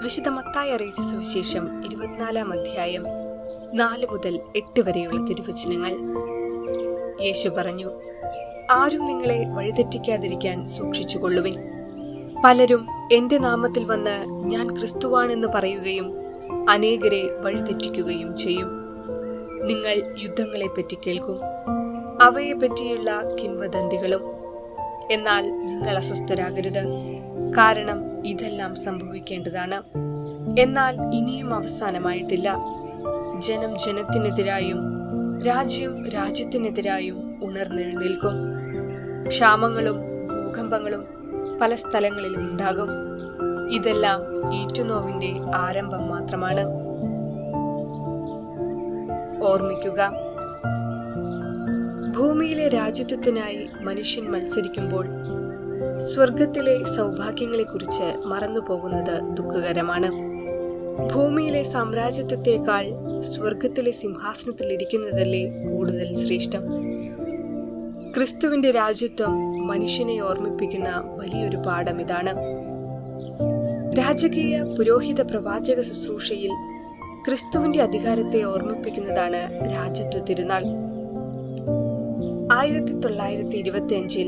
വിശുദ്ധ മത്തായി അറിയിച്ച സുവിശേഷം 24-ാം അധ്യായം 4 മുതൽ 8 വരെയുള്ള തിരുവചനങ്ങൾ. യേശു പറഞ്ഞു, ആരും നിങ്ങളെ വഴിതെറ്റിക്കാതിരിക്കാൻ സൂക്ഷിച്ചുകൊള്ളുവിൻ. പലരും എന്റെ നാമത്തിൽ വന്ന് ഞാൻ ക്രിസ്തുവാണെന്ന് പറയുകയും അനേകരെ വഴിതെറ്റിക്കുകയും ചെയ്യും. നിങ്ങൾ യുദ്ധങ്ങളെപ്പറ്റി കേൾക്കും, അവയെപ്പറ്റിയുള്ള കിംവദന്തികളും. എന്നാൽ നിങ്ങൾ അസ്വസ്ഥരാകരുത്, കാരണം ഇതെല്ലാം സംഭവിക്കേണ്ടതാണ്. എന്നാൽ ഇനിയും അവസാനമായിട്ടില്ല. ജനം ജനത്തിനെതിരായും രാജ്യം രാജ്യത്തിനെതിരായും ഉണർന്നെഴുന്നേൽക്കും. ക്ഷാമങ്ങളും ഭൂകമ്പങ്ങളും പല സ്ഥലങ്ങളിലും ഉണ്ടാകും. ഇതെല്ലാം ഈറ്റുനോവിന്റെ ആരംഭം മാത്രമാണ്. ഓർമ്മിക്കുക, ഭൂമിയിലെ രാജ്യത്വത്തിനായി മനുഷ്യൻ മത്സരിക്കുമ്പോൾ സ്വർഗത്തിലെ സൗഭാഗ്യങ്ങളെക്കുറിച്ച് മറന്നുപോകുന്നത് ദുഃഖകരമാണ്. ഭൂമിയിലെ സാമ്രാജ്യത്വത്തെക്കാൾ സ്വർഗത്തിലെ സിംഹാസനത്തിൽ ഇരിക്കുന്നതല്ലേ കൂടുതൽ ശ്രേഷ്ഠം. ക്രിസ്തുവിന്റെ രാജ്യത്വം മനുഷ്യനെ ഓർമ്മിപ്പിക്കുന്ന വലിയൊരു പാഠം ഇതാണ്. രാജകീയ പുരോഹിത പ്രവാചക ശുശ്രൂഷയിൽ ക്രിസ്തുവിന്റെ അധികാരത്തെ ഓർമ്മിപ്പിക്കുന്നതാണ് രാജ്യത്വ തിരുനാൾ. 1925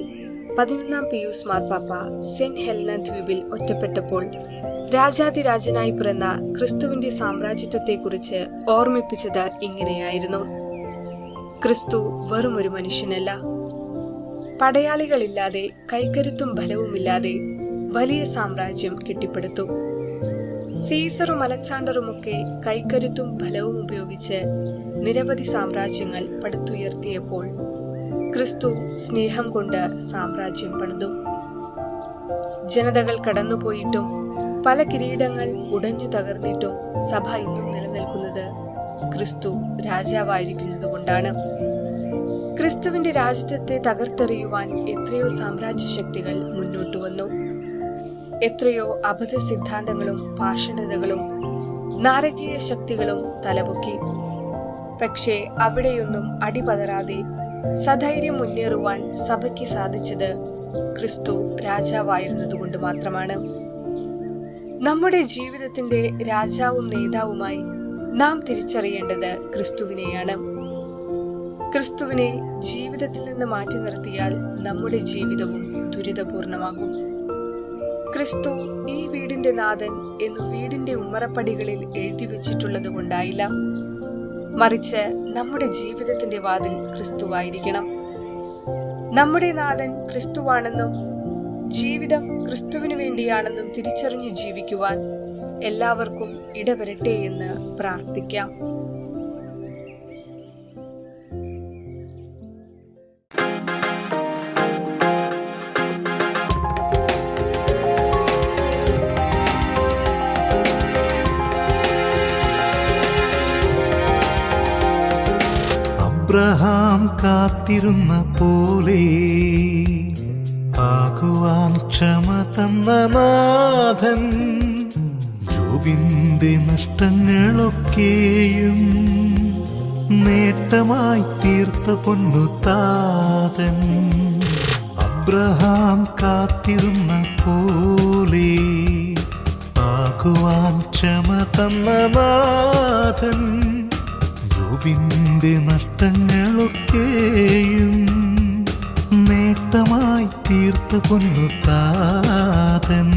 11-ാം പിയൂസ് മാർപ്പാപ്പ സെന്റ് ഹെലന ദ്വീപിൽ ഒറ്റപ്പെട്ടപ്പോൾ രാജാതിരാജനായി പിറന്ന ക്രിസ്തുവിന്റെ സാമ്രാജ്യത്വത്തെക്കുറിച്ച് ഓർമ്മിപ്പിച്ചത് ഇങ്ങനെയായിരുന്നു: ക്രിസ്തു വെറുമൊരു മനുഷ്യനല്ല. പടയാളികളില്ലാതെ, കൈക്കരുത്തും ബലവുമില്ലാതെ വലിയ സാമ്രാജ്യം കെട്ടിപ്പടുത്തു. സീസറും അലക്സാണ്ടറുമൊക്കെ കൈക്കരുത്തും ബലവും ഉപയോഗിച്ച് നിരവധി സാമ്രാജ്യങ്ങൾ പടുത്തുയർത്തിയപ്പോൾ ക്രിസ്തു സ്നേഹം കൊണ്ട് സാമ്രാജ്യം പണിതു. ജനതകൾ കടന്നുപോയിട്ടും പല കിരീടങ്ങൾ ഉടഞ്ഞു തകർന്നിട്ടും സഭ ഇന്നും നിലനിൽക്കുന്നത് ക്രിസ്തു രാജാവായിരിക്കുന്നതുകൊണ്ടാണ്. ക്രിസ്തുവിന്റെ രാജ്യത്വത്തെ തകർത്തെറിയുവാൻ എത്രയോ സാമ്രാജ്യ ശക്തികൾ മുന്നോട്ടു വന്നു. എത്രയോ അബദ്ധ സിദ്ധാന്തങ്ങളും പാഷണ്ഡതകളും നാരകീയ ശക്തികളും തലപൊക്കി. പക്ഷേ അവിടെയൊന്നും അടിപതറാതെ സധൈര്യം മുന്നേറുവാൻ സഭയ്ക്ക് സാധിച്ചത് ക്രിസ്തു രാജാവായിരുന്നതുകൊണ്ട് മാത്രമാണ്. നമ്മുടെ ജീവിതത്തിന്റെ രാജാവും നേതാവുമായി നാം തിരിച്ചറിയേണ്ടത് ക്രിസ്തുവിനെയാണ്. ക്രിസ്തുവിനെ ജീവിതത്തിൽ നിന്ന് മാറ്റി നിർത്തിയാൽ നമ്മുടെ ജീവിതവും ദുരിതപൂർണമാകും. ക്രിസ്തു ഈ വീടിന്റെ നാഥൻ എന്നു വീടിന്റെ ഉമ്മറപ്പടികളിൽ എഴുതി വെച്ചിട്ടുള്ളത് കൊണ്ടായില്ല, മറിച്ച് നമ്മുടെ ജീവിതത്തിന്റെ വാതിൽ ക്രിസ്തുവായിരിക്കണം. നമ്മുടെ നാഥൻ ക്രിസ്തുവാണെന്നും ജീവിതം ക്രിസ്തുവിനു വേണ്ടിയാണെന്നും തിരിച്ചറിഞ്ഞു ജീവിക്കുവാൻ എല്ലാവർക്കും ഇടവരട്ടെ എന്ന് പ്രാർത്ഥിക്കാം. അബ്രഹാം കാത്തിരുന്ന പോലെ ആകുവാൻ ക്ഷമ തന്ന നാഥൻ, ജോബിന്റെ നഷ്ടങ്ങളൊക്കെയും നേട്ടമായി തീർത്ത പൊന്നു താതൻ. അബ്രഹാം കാത്തിരുന്ന പോലെ ആകുവാൻ ക്ഷമ തന്ന നാഥൻ, ജോബിന്റെ നഷ്ടങ്ങളൊക്കെയും നേട്ടമായി തീർത്ത പൊന്നു താതൻ.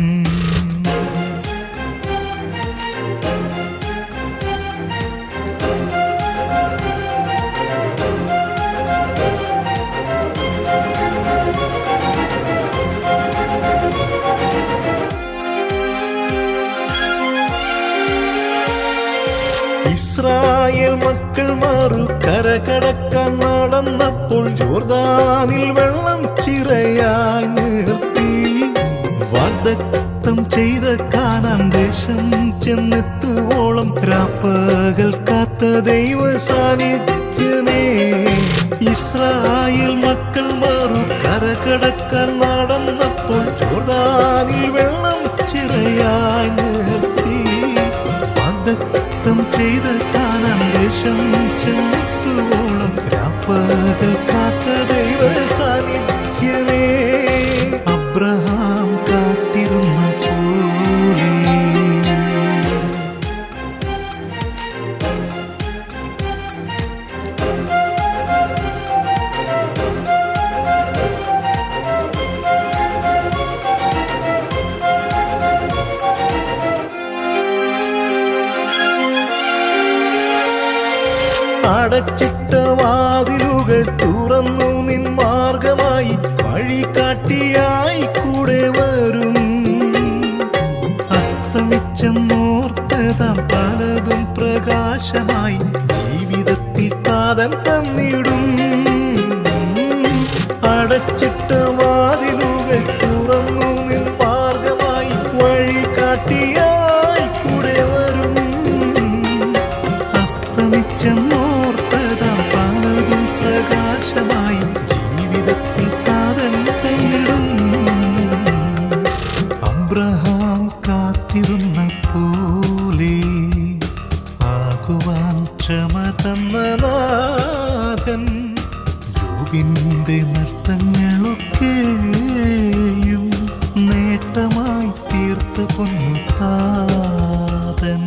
ഇസ്രായേൽ മക്കൾ മറുകര കടക്കാൻ നടന്നപ്പോൾ ജോർദാനിൽ വെള്ളം ചിറയായി നിർത്തി. വാഗ്ദത്തം ചെയ്ത കാനാൻ ദേശം ചെന്നെത്തുവോളം രാപ്പകൽ കാത്ത ദൈവ സാന്നിധ്യമേ. ഇസ്രായേൽ മക്കൾ മറുകര കടക്കാൻ നടന്നപ്പോൾ ജോർദാനിൽ വെള്ളം ചിറയായി നിർത്തി. വാഗ്ദത്തം ചെയ്ത കാനാൻ ദേശം ചെന്നെത്തുവോളം രാപ്പകൽ കാത്ത ദൈവ സാന്നിധ്യമേ. അബ്രഹാം കാത്തിരുന്ന പോലെ അടച്ചിട്ട വാതിലുകൾ തുറന്നു നിൻ മാർഗമായി വഴികാട്ടിയായി കൂടെ വരും. അസ്തമിച്ചെന്നോർത്തതാം പലതും പ്രകാശമായി ജീവിതത്തിൽ താതൻ തന്നിടും. അടച്ചിട്ട വാതിലുകൾ തുറന്നു നിൻ മാർഗമായി വഴികാട്ടിയായി കൂടെ വരും. അസ്തമിച്ചെന്നോർത്തതാം പലതും പ്രകാശമായി ജീവിതത്തിൽ താതൻ തന്നിടും. അബ്രഹാം കാത്തിരുന്ന പോലെ ആകുവാൻ ക്ഷമ തന്ന നാഥൻ ജോബിന്റെ നഷ്ടങ്ങളൊക്കെയും നേട്ടമായി തീർത്ത പൊന്നു താതൻ.